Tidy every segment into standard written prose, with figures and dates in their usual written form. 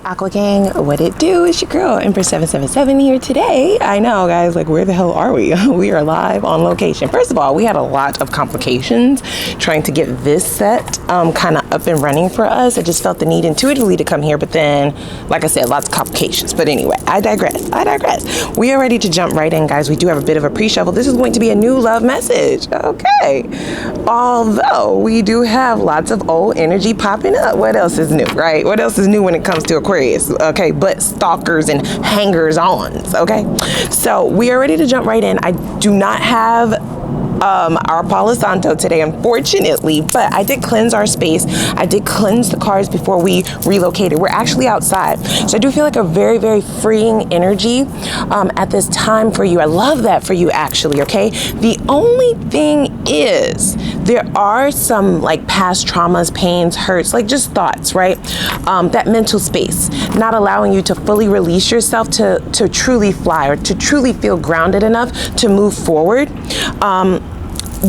Aqua Gang, what it do? It's your girl Empress 777 here today. I know, guys, like, where the hell are we? We are live on location. First of all, we had a lot of complications trying to get this set kind of up and running for us. I just felt the need intuitively to come here, but then, like I said, lots of complications. But anyway, I digress. We are ready to jump right in, guys. We do have a bit of a pre-shuffle. This is going to be a new love message, okay? Although we do have lots of old energy popping up. What else is new, right? What else is new when it comes to Aquarius, okay? But stalkers and hangers-ons, okay? So we are ready to jump right in. I do not have our Palo Santo today, unfortunately, but I did cleanse our space. I did cleanse the cards before we relocated. We're actually outside, so I do feel like a very, very freeing energy at this time for you. I love that for you, actually, okay? The only thing is there are some like past traumas, pains, hurts, like just thoughts, right? That mental space, not allowing you to fully release yourself to truly fly or to truly feel grounded enough to move forward.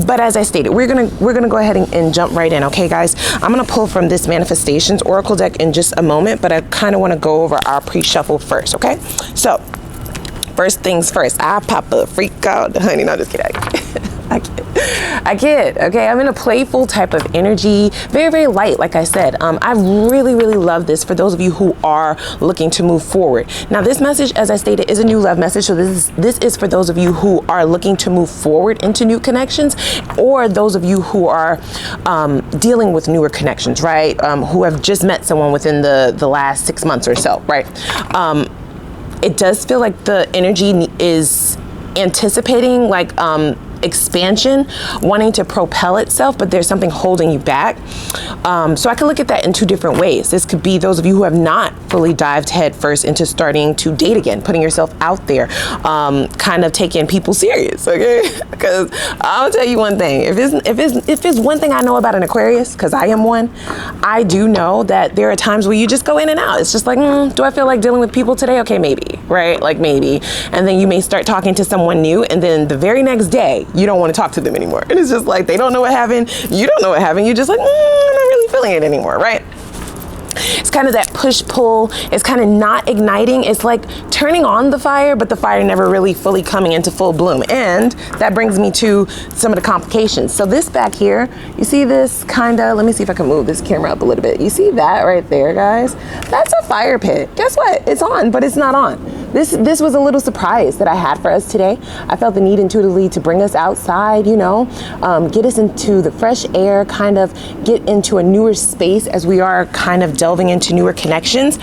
But as I stated, we're gonna go ahead and jump right in, okay, guys? I'm gonna pull from this Manifestations Oracle deck in just a moment, but I kind of want to go over our pre-shuffle first, okay? So, first things first, I pop a freak out, honey. No, just kidding. I kid, okay? I'm in a playful type of energy, very, very light, like I said. I really, really love this for those of you who are looking to move forward. Now, this message, as I stated, is a new love message. So this is for those of you who are looking to move forward into new connections, or those of you who are dealing with newer connections, right? Who have just met someone within the last 6 months or so, right? It does feel like the energy is anticipating like expansion, wanting to propel itself, but there's something holding you back. So I can look at that in two different ways. This could be those of you who have not fully dived head first into starting to date again, putting yourself out there, kind of taking people serious, okay? Because I'll tell you one thing, if it's one thing I know about an Aquarius, because I am one, I do know that there are times where you just go in and out. It's just like, do I feel like dealing with people today? Okay, maybe, right? Like maybe. And then you may start talking to someone new, and then the very next day, you don't want to talk to them anymore. And it's just like, they don't know what happened. You don't know what happened. You're just like, I'm not really feeling it anymore, right? It's kind of that push-pull. It's kind of not igniting. It's like turning on the fire, but the fire never really fully coming into full bloom. And that brings me to some of the complications. So this back here, you see this kind of, let me see if I can move this camera up a little bit. You see that right there, guys? That's a fire pit. Guess what? It's on, but it's not on. This was a little surprise that I had for us today. I felt the need intuitively to bring us outside, you know, get us into the fresh air, kind of get into a newer space as we are kind of delving into newer connections.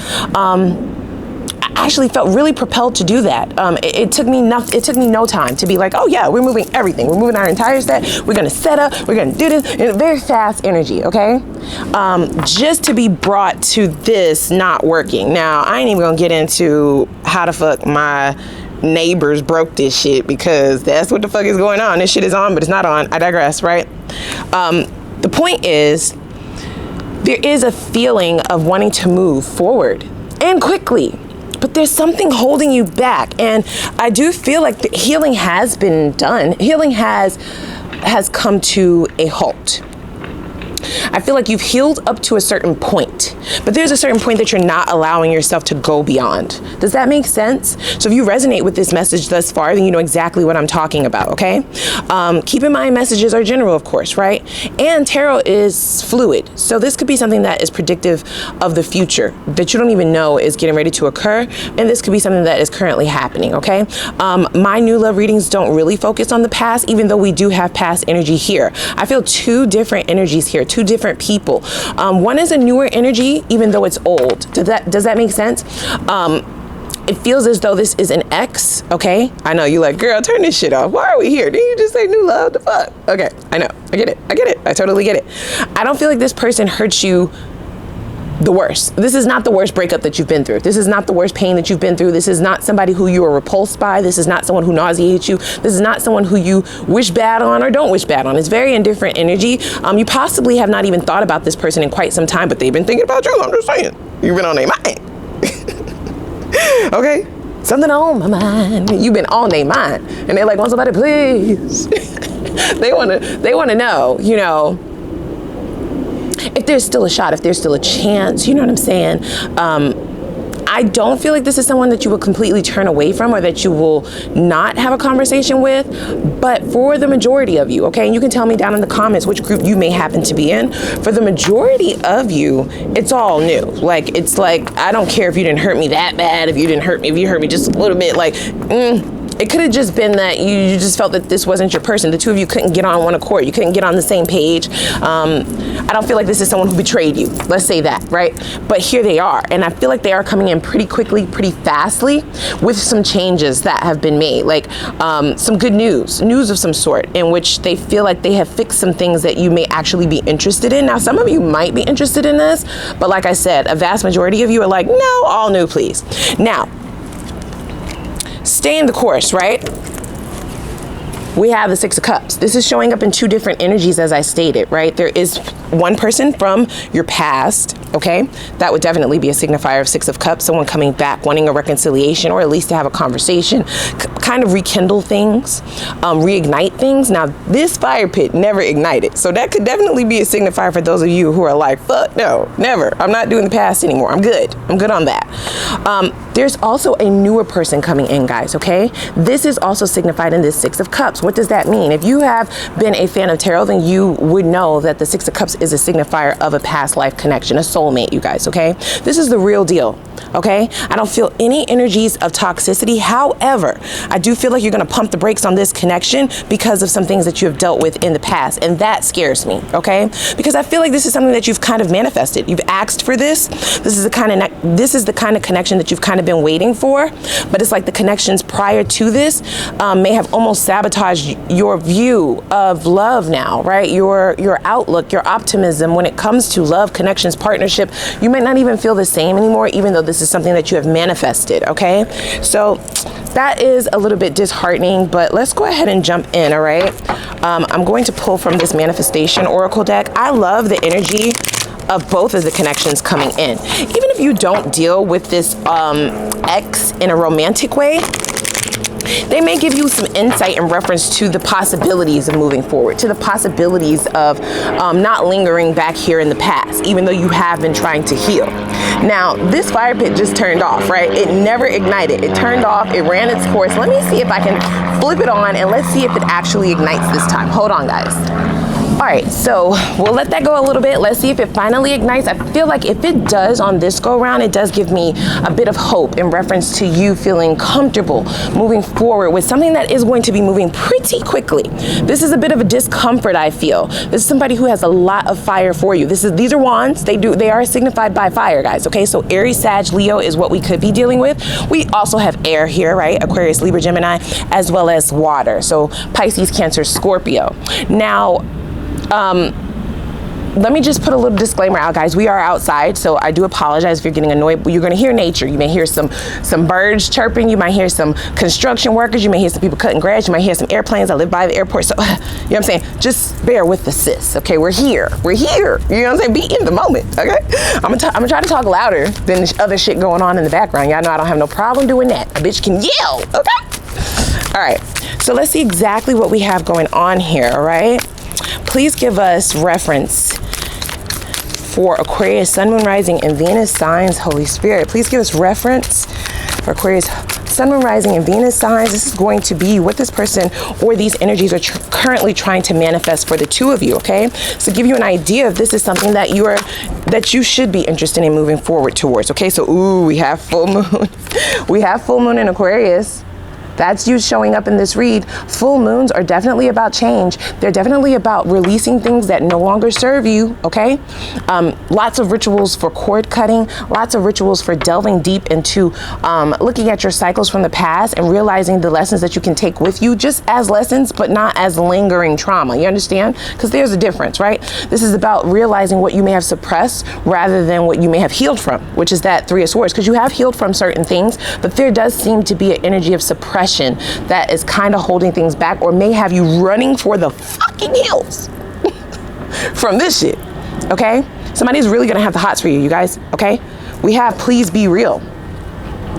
I actually felt really propelled to do that. It took me no time to be like, oh yeah, we're moving everything. We're moving our entire set. We're gonna set up, we're gonna do this in a very fast energy, okay? Just to be brought to this not working. Now, I ain't even gonna get into how the fuck my neighbors broke this shit, because that's what the fuck is going on. This shit is on, but it's not on. I digress, right? The point is, there is a feeling of wanting to move forward and quickly, but there's something holding you back. And I do feel like the healing has been done. Healing has come to a halt. I feel like you've healed up to a certain point, but there's a certain point that you're not allowing yourself to go beyond. Does that make sense? So if you resonate with this message thus far, then you know exactly what I'm talking about, okay? Keep in mind, messages are general, of course, right? And tarot is fluid. So this could be something that is predictive of the future that you don't even know is getting ready to occur. And this could be something that is currently happening, okay? My new love readings don't really focus on the past, even though we do have past energy here. I feel two different energies here, two different people. One is a newer energy, even though it's old. Does that make sense? It feels as though this is an ex, okay? I know you like, girl, turn this shit off. Why are we here? Didn't you just say new love? The fuck? Okay, I know. I get it. I totally get it. I don't feel like this person hurts you the worst. This is not the worst breakup that you've been through. This is not the worst pain that you've been through. This is not somebody who you are repulsed by. This is not someone who nauseates you. This is not someone who you wish bad on or don't wish bad on. It's very indifferent energy. You possibly have not even thought about this person in quite some time, but they've been thinking about you. I'm just saying. You've been on their mind. Okay? Something on my mind. You've been on their mind. And they're like, want somebody, please. They want to know, you know, if there's still a shot, if there's still a chance, you know what I'm saying? I don't feel like this is someone that you will completely turn away from or that you will not have a conversation with, but for the majority of you, okay, and you can tell me down in the comments which group you may happen to be in. For the majority of you, it's all new. Like, it's like, I don't care if you didn't hurt me that bad, if you hurt me just a little bit, like, it could have just been that you just felt that this wasn't your person. The two of you couldn't get on one accord. You couldn't get on the same page. I don't feel like this is someone who betrayed you. Let's say that, right? But here they are. And I feel like they are coming in pretty quickly, pretty fastly with some changes that have been made. Like some good news of some sort in which they feel like they have fixed some things that you may actually be interested in. Now, some of you might be interested in this, but like I said, a vast majority of you are like, no, all new, please. Now, stay in the course, right? We have the Six of Cups. This is showing up in two different energies, as I stated, right? There is one person from your past, okay? That would definitely be a signifier of Six of Cups, someone coming back, wanting a reconciliation, or at least to have a conversation, kind of rekindle things, reignite things. Now, this fire pit never ignited, so that could definitely be a signifier for those of you who are like, fuck no, never. I'm not doing the past anymore. I'm good on that. There's also a newer person coming in, guys, okay? This is also signified in this Six of Cups. What does that mean? If you have been a fan of tarot, then you would know that the Six of Cups is a signifier of a past life connection, a soulmate, you guys, okay? This is the real deal, okay? I don't feel any energies of toxicity. However, I do feel like you're gonna pump the brakes on this connection because of some things that you have dealt with in the past, and that scares me, okay? Because I feel like this is something that you've kind of manifested. You've asked for this. This is the kind of connection that you've kind of been waiting for, but it's like the connections prior to this may have almost sabotaged your view of love now, right? Your outlook, your optimism when it comes to love, connections, partnership. You might not even feel the same anymore, even though this is something that you have manifested, okay? So that is a little bit disheartening, but let's go ahead and jump in, all right? I'm going to pull from this manifestation oracle deck. I love the energy of both of the connections coming in. Even if you don't deal with this ex in a romantic way, they may give you some insight in reference to the possibilities of moving forward, to the possibilities of not lingering back here in the past, even though you have been trying to heal. Now, this fire pit just turned off, right? It never ignited. It turned off. It ran its course. Let me see if I can flip it on and let's see if it actually ignites this time. Hold on, guys. All right, so we'll let that go a little bit. Let's see if it finally ignites. I feel like if it does on this go round, it does give me a bit of hope in reference to you feeling comfortable moving forward with something that is going to be moving pretty quickly. This is a bit of a discomfort, I feel. This is somebody who has a lot of fire for you. These are wands. They are signified by fire, guys, okay? So Aries, Sag, Leo is what we could be dealing with. We also have air here, right? Aquarius, Libra, Gemini, as well as water. So Pisces, Cancer, Scorpio. Now, let me just put a little disclaimer out, guys. We are outside, so I do apologize if you're getting annoyed, but you're going to hear nature. You may hear some birds chirping. You might hear some construction workers. You may hear some people cutting grass. You might hear some airplanes. I live by the airport, so you know what I'm saying? Just bear with the sis, okay? We're here. You know what I'm saying? Be in the moment, okay? I'm gonna try to talk louder than the other shit going on in the background. Y'all know I don't have no problem doing that. A bitch can yell, okay? All right, so let's see exactly what we have going on here, all right? Please give us reference for Aquarius, Sun, Moon, Rising, and Venus signs. Holy Spirit, please give us reference for Aquarius, Sun, Moon, Rising, and Venus signs. This is going to be what this person or these energies are currently trying to manifest for the two of you, okay? So give you an idea if this is something that you should be interested in moving forward towards, okay? So, ooh, we have full moon. We have full moon in Aquarius. That's you showing up in this read. Full moons are definitely about change. They're definitely about releasing things that no longer serve you, okay? Lots of rituals for cord cutting, lots of rituals for delving deep into looking at your cycles from the past and realizing the lessons that you can take with you just as lessons, but not as lingering trauma. You understand? Because there's a difference, right? This is about realizing what you may have suppressed rather than what you may have healed from, which is that Three of Swords, because you have healed from certain things, but there does seem to be an energy of suppression that is kind of holding things back or may have you running for the fucking hills from this shit, okay? Somebody's really gonna have the hots for you, you guys, okay? We have please be real,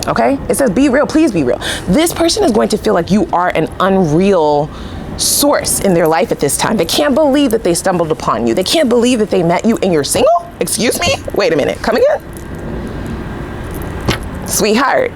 okay? It says be real, please be real. This person is going to feel like you are an unreal source in their life at this time. They can't believe that they stumbled upon you. They can't believe that they met you and you're single? Excuse me? Wait a minute, come again? sweetheart,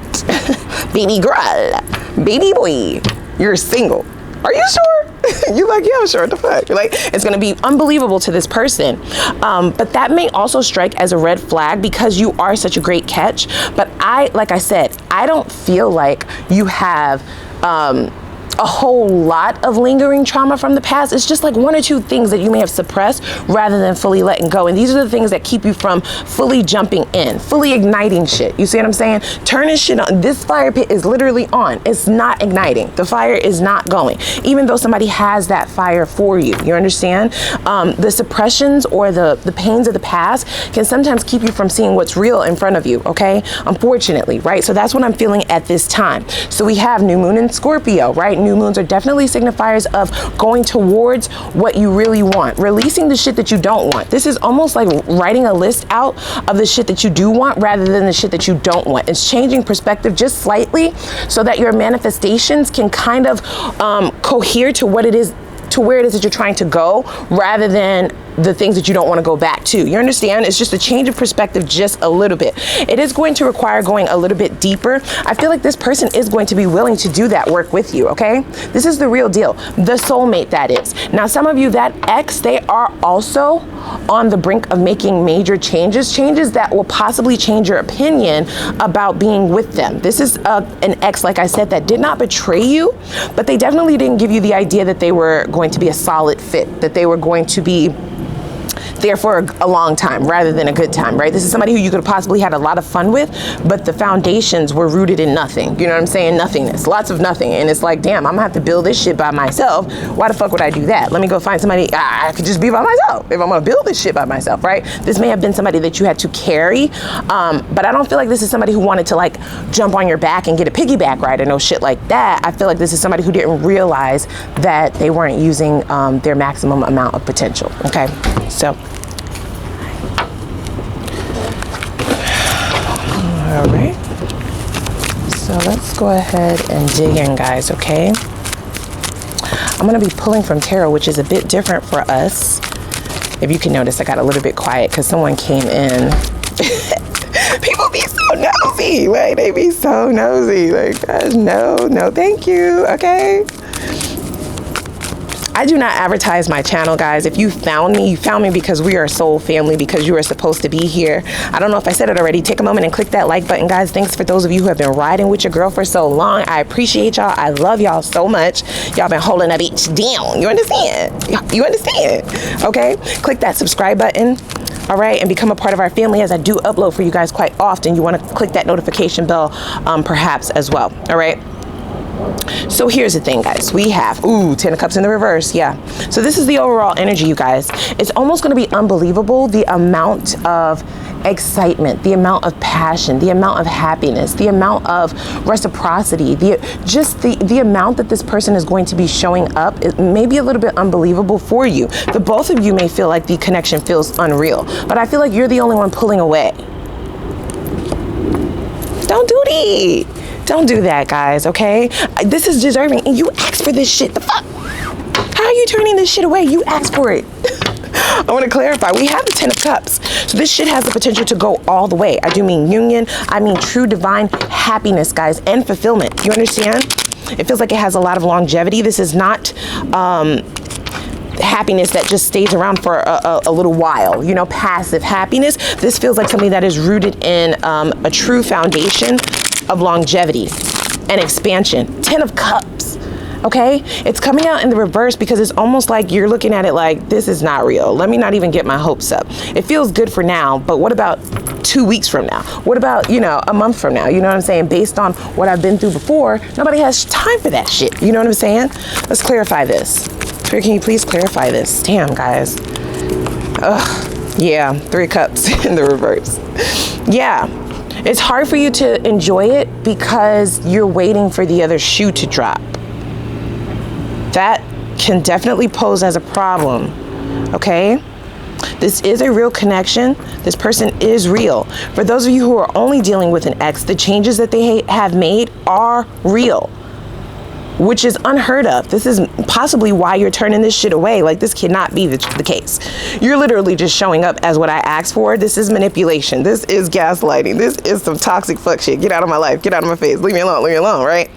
baby girl, baby boy, you're single. Are you sure? You're like, yeah, I'm sure. What the fuck? You're like, it's going to be unbelievable to this person. But that may also strike as a red flag because you are such a great catch. But like I said, I don't feel like you have a whole lot of lingering trauma from the past. It's just like one or two things that you may have suppressed rather than fully letting go. And these are the things that keep you from fully jumping in, fully igniting shit. You see what I'm saying? Turning shit on. This fire pit is literally on. It's not igniting. The fire is not going, even though somebody has that fire for you. You understand? The suppressions or the pains of the past can sometimes keep you from seeing what's real in front of you. Okay? Unfortunately, right? So that's what I'm feeling at this time. So we have new moon in Scorpio, right? New moons are definitely signifiers of going towards what you really want, releasing the shit that you don't want. This is almost like writing a list out of the shit that you do want rather than the shit that you don't want. It's changing perspective just slightly so that your manifestations can kind of cohere to what it is, to where it is that you're trying to go, rather than the things that you don't want to go back to. You understand? It's just a change of perspective just a little bit. It is going to require going a little bit deeper. I feel like this person is going to be willing to do that work with you, okay? This is the real deal. The soulmate, that is. Now, some of you, that ex, they are also on the brink of making major changes that will possibly change your opinion about being with them. This is an ex, like I said, that did not betray you, but they definitely didn't give you the idea that they were going to be a solid fit, that they were going to be there for a long time rather than a good time, right? This is somebody who you could have possibly had a lot of fun with, but the foundations were rooted in nothing. You know what I'm saying? Nothingness, lots of nothing. And it's like, damn, I'm gonna have to build this shit by myself. Why the fuck would I do that? Let me go find somebody. I could just be by myself if I'm gonna build this shit by myself, right? This may have been somebody that you had to carry, but I don't feel like this is somebody who wanted to like jump on your back and get a piggyback ride or no shit like that. I feel like this is somebody who didn't realize that they weren't using their maximum amount of potential, okay? So, all right, so let's go ahead and dig in, guys, okay? I'm gonna be pulling from tarot, which is a bit different for us. If you can notice, I got a little bit quiet because someone came in. People be so nosy, like they be so nosy, like, gosh, no, thank you, okay? I do not advertise my channel, guys. If you found me because we are a soul family, because you are supposed to be here. I don't know if I said it already. Take a moment and click that like button, guys. Thanks for those of you who have been riding with your girl for so long. I appreciate y'all. I love y'all so much. Y'all been holding a bitch down. You understand? You understand? Okay? Click that subscribe button. All right, and become a part of our family, as I do upload for you guys quite often. You want to click that notification bell perhaps as well. All right. So here's the thing, guys. We have, 10 of Cups in the reverse. Yeah. So this is the overall energy, you guys. It's almost going to be unbelievable, the amount of excitement, the amount of passion, the amount of happiness, the amount of reciprocity, the amount that this person is going to be showing up. It may be a little bit unbelievable for you. The both of you may feel like the connection feels unreal, but I feel like you're the only one pulling away. Don't do that. Don't do that, guys, okay? This is deserving, and you asked for this shit. The fuck? How are you turning this shit away? You asked for it. I want to clarify. We have the 10 of Cups. So this shit has the potential to go all the way. I do mean union. I mean true divine happiness, guys, and fulfillment. You understand? It feels like it has a lot of longevity. This is not happiness that just stays around for a little while, you know, passive happiness. This feels like something that is rooted in a true foundation of longevity and expansion. 10 of Cups, okay? It's coming out in the reverse because it's almost like you're looking at it like, this is not real. Let me not even get my hopes up. It feels good for now, but what about 2 weeks from now? What about, you know, a month from now? You know what I'm saying? Based on what I've been through before, nobody has time for that shit. You know what I'm saying? Let's clarify this. Can you please clarify this? Damn, guys. Ugh. Yeah, 3 Cups in the reverse. Yeah. It's hard for you to enjoy it because you're waiting for the other shoe to drop. That can definitely pose as a problem, okay? This is a real connection. This person is real. For those of you who are only dealing with an ex, the changes that they have made are real. which is unheard of. This is possibly why you're turning this shit away. Like, this cannot be the case. You're literally just showing up as what I asked for. This is manipulation. This is gaslighting. This is some toxic fuck shit. Get out of my life. Get out of my face. Leave me alone, right?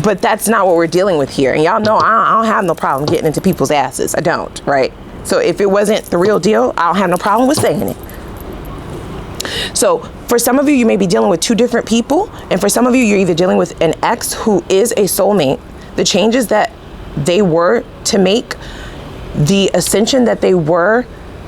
But that's not what we're dealing with here. And y'all know I don't have no problem getting into people's asses. I don't, right? So if it wasn't the real deal, I don't have no problem with saying it. So for some of you, you may be dealing with two different people. And for some of you, you're either dealing with an ex who is a soulmate. The changes that they were to make, the ascension that they were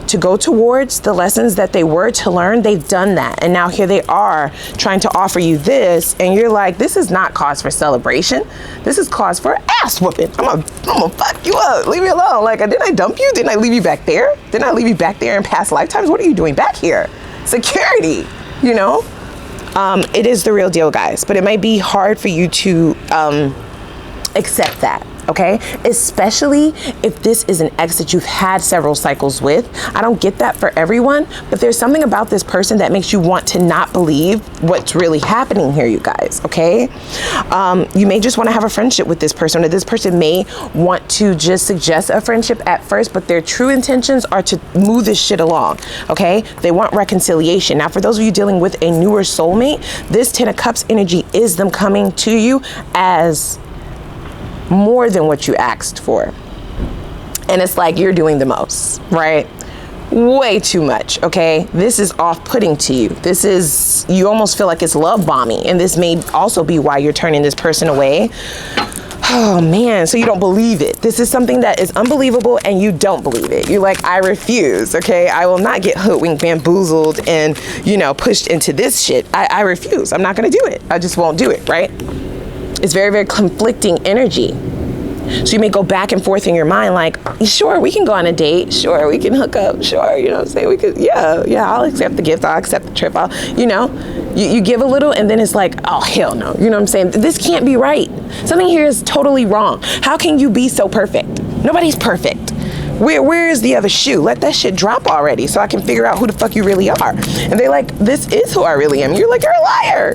to go towards, the lessons that they were to learn, they've done that. And now here they are trying to offer you this. And you're like, this is not cause for celebration. This is cause for ass whooping. I'm gonna fuck you up. Leave me alone. Like, didn't I dump you? Didn't I leave you back there? Didn't I leave you back there in past lifetimes? What are you doing back here? Security, you know? It is the real deal, guys. But it might be hard for you to accept that. Okay, especially if this is an ex that you've had several cycles with. I don't get that for everyone, but there's something about this person that makes you want to not believe what's really happening here, you guys. Okay, you may just want to have a friendship with this person, or this person may want to just suggest a friendship at first, but their true intentions are to move this shit along. Okay, they want reconciliation. Now, for those of you dealing with a newer soulmate, this 10 of Cups energy is them coming to you as more than what you asked for. And it's like you're doing the most, right? Way too much, okay? This is off-putting to you. This is, you almost feel like it's love bombing. And this may also be why you're turning this person away. Oh man, so you don't believe it. This is something that is unbelievable and you don't believe it. You're like, I refuse, okay? I will not get hoodwinked, bamboozled, and, you know, pushed into this shit. I refuse. I'm not gonna do it. I just won't do it, right? It's very, very conflicting energy. So you may go back and forth in your mind like, sure, we can go on a date. Sure, we can hook up. Sure, you know what I'm saying? We could, yeah, I'll accept the gift. I'll accept the trip. You give a little and then it's like, oh, hell no. You know what I'm saying? This can't be right. Something here is totally wrong. How can you be so perfect? Nobody's perfect. Where is the other shoe? Let that shit drop already so I can figure out who the fuck you really are. And they're like, this is who I really am. You're like, you're a liar.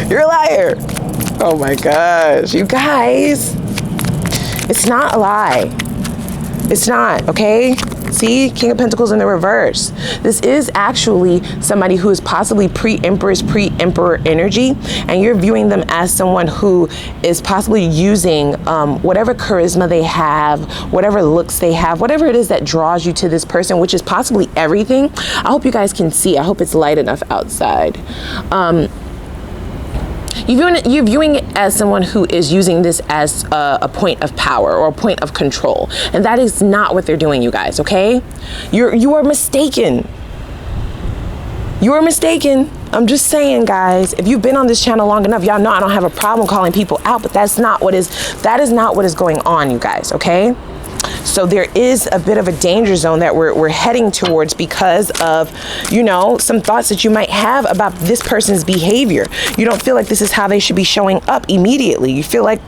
You're a liar. Oh my gosh, you guys, it's not a lie. It's not, okay? See, King of Pentacles in the reverse. This is actually somebody who is possibly pre-empress, pre-emperor energy, and you're viewing them as someone who is possibly using whatever charisma they have, whatever looks they have, whatever it is that draws you to this person, which is possibly everything. I hope you guys can see. I hope it's light enough outside. You're viewing it as someone who is using this as a point of power or a point of control. And that is not what they're doing, you guys, okay? You are mistaken. You are mistaken. I'm just saying, guys, if you've been on this channel long enough, y'all know I don't have a problem calling people out, but that is not what is going on, you guys, okay? So there is a bit of a danger zone that we're heading towards because of, you know, some thoughts that you might have about this person's behavior. You don't feel like this is how they should be showing up immediately. You feel like,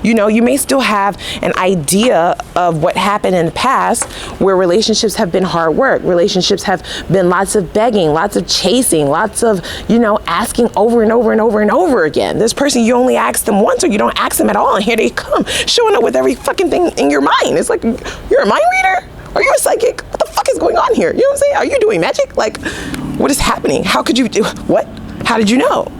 you know, you may still have an idea of what happened in the past where relationships have been hard work. Relationships have been lots of begging, lots of chasing, lots of, you know, asking over and over and over and over again. This person, you only ask them once or you don't ask them at all. And here they come showing up with every fucking thing in your mind. It's like, you're a mind reader? Are you a psychic? What the fuck is going on here? You know what I'm saying? Are you doing magic? Like, what is happening? How could you do what? How did you know?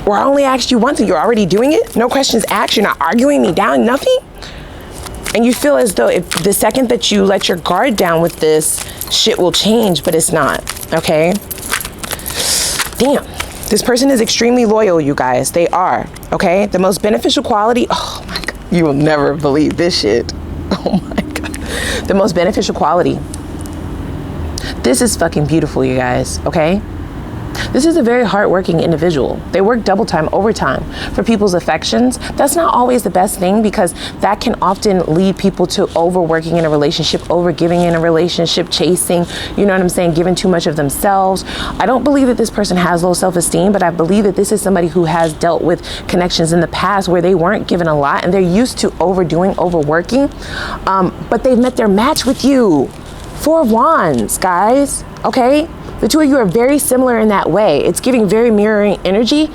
Or I only asked you once and you're already doing it? No questions asked, you're not arguing me down, nothing? And you feel as though if the second that you let your guard down with this, shit will change, but it's not, okay? Damn, this person is extremely loyal, you guys. They are, okay? The most beneficial quality, oh my God, you will never believe this shit. Oh my God. The most beneficial quality. This is fucking beautiful, you guys, okay? This is a very hardworking individual. They work double time, overtime for people's affections. That's not always the best thing because that can often lead people to overworking in a relationship, overgiving in a relationship, chasing, you know what I'm saying, giving too much of themselves. I don't believe that this person has low self-esteem, but I believe that this is somebody who has dealt with connections in the past where they weren't given a lot and they're used to overdoing, overworking, but they've met their match with you. 4 of Wands, guys, okay? The two of you are very similar in that way. It's giving very mirroring energy.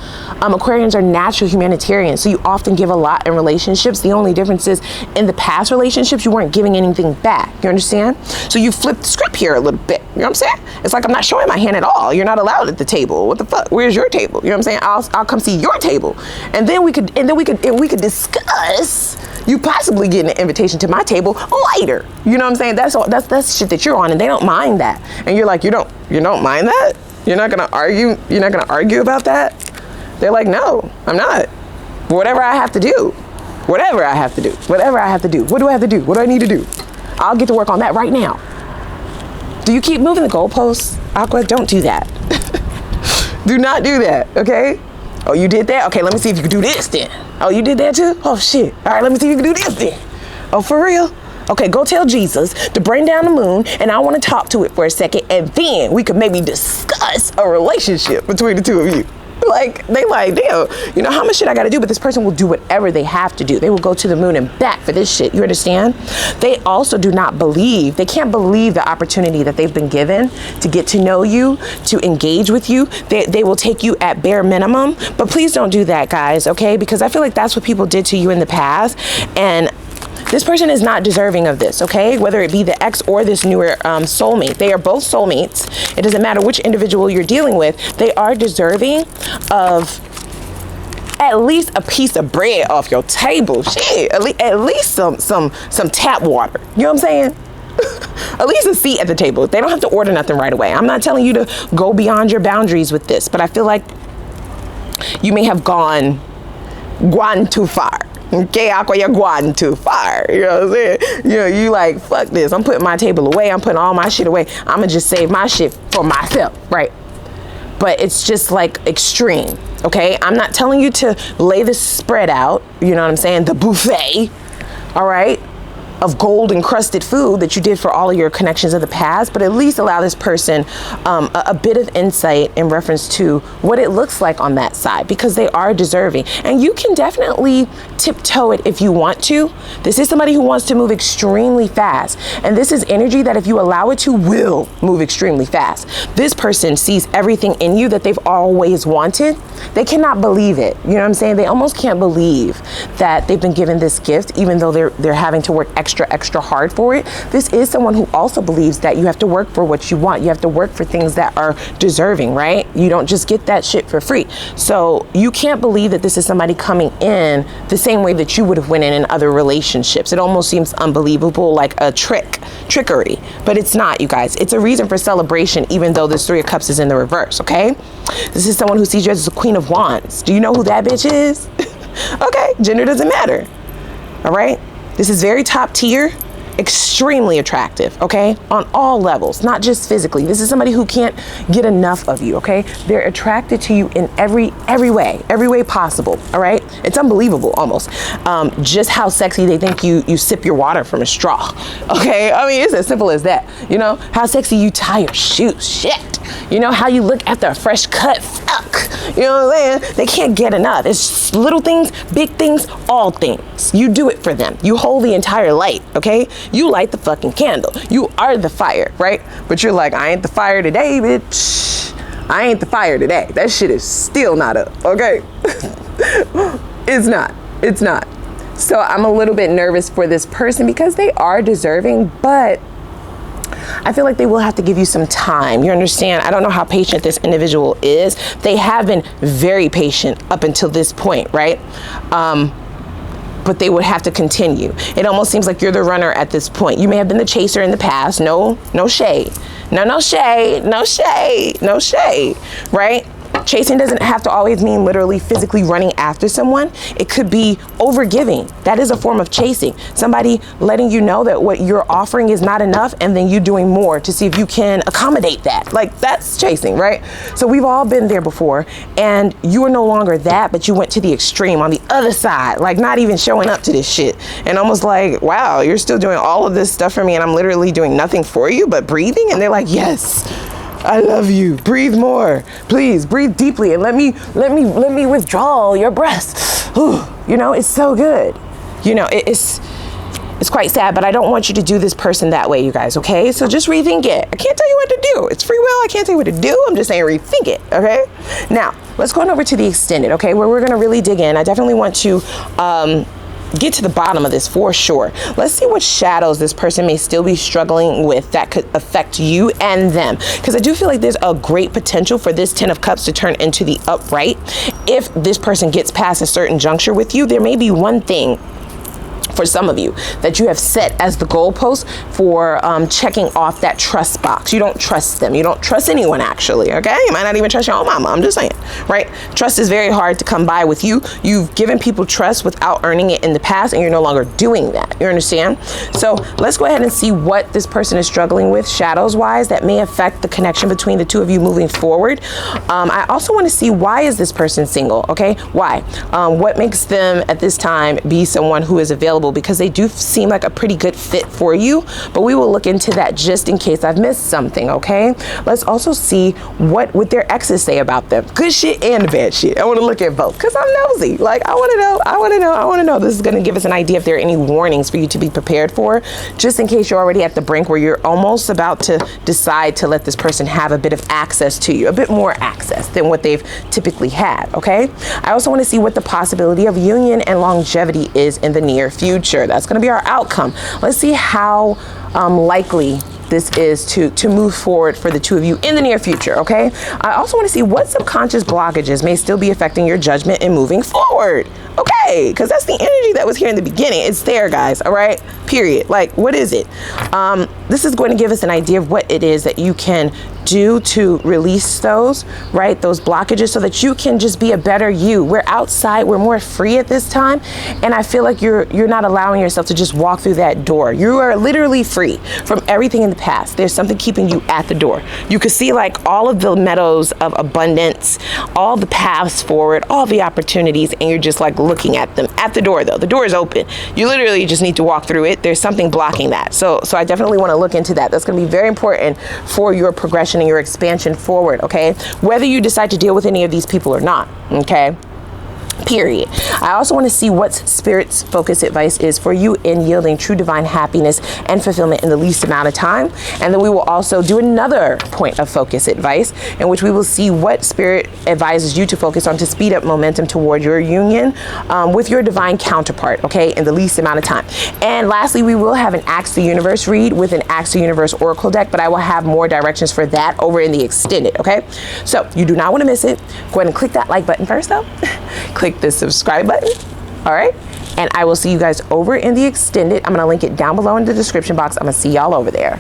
Aquarians are natural humanitarians, so you often give a lot in relationships. The only difference is in the past relationships, you weren't giving anything back. You understand? So you flipped the script here a little bit. You know what I'm saying? It's like I'm not showing my hand at all. You're not allowed at the table. What the fuck? Where's your table? You know what I'm saying? I'll come see your table, and then we could discuss you possibly getting an invitation to my table later. You know what I'm saying? That's shit that you're on, and they don't mind that. And you're like, you don't mind that? You're not gonna argue? You're not gonna argue about that? They're like, no, I'm not. Whatever I have to do. Whatever I have to do. Whatever I have to do. What do I have to do? What do I need to do? I'll get to work on that right now. Do you keep moving the goalposts, Aqua? Don't do that. Do not do that, okay? Oh, you did that? Okay, let me see if you can do this then. Oh, you did that too? Oh, shit. All right, let me see if you can do this then. Oh, for real? Okay, go tell Jesus to bring down the moon, and I want to talk to it for a second, and then we could maybe discuss a relationship between the two of you. Like, they like, damn, you know how much shit I got to do, but this person will do whatever they have to do. They will go to the moon and back for this shit. You understand? They also do not believe, they can't believe the opportunity that they've been given to get to know you, to engage with you. They will take you at bare minimum, but please don't do that, guys, okay? Because I feel like that's what people did to you in the past, and this person is not deserving of this, okay? Whether it be the ex or this newer soulmate. They are both soulmates. It doesn't matter which individual you're dealing with. They are deserving of at least a piece of bread off your table. Shit, at least some tap water. You know what I'm saying? At least a seat at the table. They don't have to order nothing right away. I'm not telling you to go beyond your boundaries with this, but I feel like you may have gone too far. Okay, Aqua, you're going too far. You know what I'm saying? You know, you like, fuck this. I'm putting my table away. I'm putting all my shit away. I'm going to just save my shit for myself, right? But it's just like extreme, okay? I'm not telling you to lay this spread out. You know what I'm saying? The buffet, all right? Of gold encrusted food that you did for all of your connections of the past, but at least allow this person a bit of insight in reference to what it looks like on that side, because they are deserving. And you can definitely tiptoe it if you want to. This is somebody who wants to move extremely fast. And this is energy that if you allow it to, will move extremely fast. This person sees everything in you that they've always wanted. They cannot believe it. You know what I'm saying? They almost can't believe that they've been given this gift, even though they're having to work extra hard for it. This is someone who also believes that you have to work for what you want. You have to work for things that are deserving, right? You don't just get that shit for free. So you can't believe that this is somebody coming in the same way that you would have went in other relationships. It almost seems unbelievable, like a trickery, but it's not, you guys. It's a reason for celebration, even though this Three of Cups is in the reverse, okay? This is someone who sees you as the Queen of Wands. Do you know who that bitch is? Okay, gender doesn't matter, all right? This is very top tier, extremely attractive, okay? On all levels, not just physically. This is somebody who can't get enough of you, okay? They're attracted to you in every way possible, all right? It's unbelievable almost. Just how sexy they think you sip your water from a straw, okay? I mean, it's as simple as that. You know, how sexy you tie your shoes, shit. You know, how you look after a fresh cut, fuck. You know what I'm saying? They can't get enough. It's little things, big things, all things. You do it for them. You hold the entire light, okay? You light the fucking candle. You are the fire, right? But you're like, I ain't the fire today, bitch. I ain't the fire today. That shit is still not up, okay? It's not. It's not. So I'm a little bit nervous for this person because they are deserving, but I feel like they will have to give you some time. You understand? I don't know how patient this individual is. They have been very patient up until this point, right? But they would have to continue. It almost seems like you're the runner at this point. You may have been the chaser in the past. No shade. No shade. No shade. No shade. Right? Chasing doesn't have to always mean literally physically running after someone. It could be overgiving. That is a form of chasing. Somebody letting you know that what you're offering is not enough, and then you doing more to see if you can accommodate that. Like, that's chasing, right? So we've all been there before, and you are no longer that, but you went to the extreme on the other side, like not even showing up to this shit, and almost like, wow, you're still doing all of this stuff for me, and I'm literally doing nothing for you but breathing. And they're like, yes, I love you. Breathe more. Please breathe deeply and let me withdraw your breath. Ooh, you know, it's so good. You know, It's quite sad, but I don't want you to do this person that way, you guys, okay? So just rethink it. I can't tell you what to do. It's free will. I can't tell you what to do. I'm just saying rethink it, okay? Now, let's go on over to the extended, okay, where we're going to really dig in. I definitely want to get to the bottom of this for sure. Let's see what shadows this person may still be struggling with that could affect you and them. Because I do feel like there's a great potential for this 10 of Cups to turn into the upright. If this person gets past a certain juncture with you, there may be one thing for some of you that you have set as the goalpost for checking off that trust box. You don't trust them. You don't trust anyone, actually, okay? You might not even trust your own mama. I'm just saying, right? Trust is very hard to come by with you. You've given people trust without earning it in the past, and you're no longer doing that. You understand? So let's go ahead and see what this person is struggling with shadows-wise that may affect the connection between the two of you moving forward. I also want to see, why is this person single, okay? Why? What makes them at this time be someone who is available? Because they do seem like a pretty good fit for you, but we will look into that just in case I've missed something, okay? Let's also see what would their exes say about them. Good shit and bad shit. I want to look at both because I'm nosy. Like, I want to know. This is going to give us an idea if there are any warnings for you to be prepared for, just in case you're already at the brink where you're almost about to decide to let this person have a bit of access to you, a bit more access than what they've typically had, okay? I also want to see what the possibility of union and longevity is in the near future. That's going to be our outcome. Let's see how likely this is to move forward for the two of you in the near future, okay? I also want to see what subconscious blockages may still be affecting your judgment in moving forward, okay? Because that's the energy that was here in the beginning. It's there, guys, all right? Period. Like, what is it? This is going to give us an idea of what it is that you can do to release those, right? Those blockages so that you can just be a better you. We're outside, we're more free at this time. And I feel like you're not allowing yourself to just walk through that door. You are literally free from everything in the past. There's something keeping you at the door. You can see like all of the meadows of abundance, all the paths forward, all the opportunities, and you're just like looking at them at the door though. The door is open. You literally just need to walk through it. There's something blocking that. So I definitely want to look into that. That's going to be very important for your progression and your expansion forward, okay? Whether you decide to deal with any of these people or not, okay? Period. I also want to see what Spirit's focus advice is for you in yielding true divine happiness and fulfillment in the least amount of time. And then we will also do another point of focus advice in which we will see what Spirit advises you to focus on to speed up momentum toward your union with your divine counterpart, okay, in the least amount of time. And lastly, we will have an Ask the Universe read with an Ask the Universe Oracle deck, but I will have more directions for that over in the extended, okay? So you do not want to miss it. Go ahead and click that like button first though. Click the subscribe button, all right? And I will see you guys over in the extended. I'm gonna link it down below in the description box. I'm gonna see y'all over there.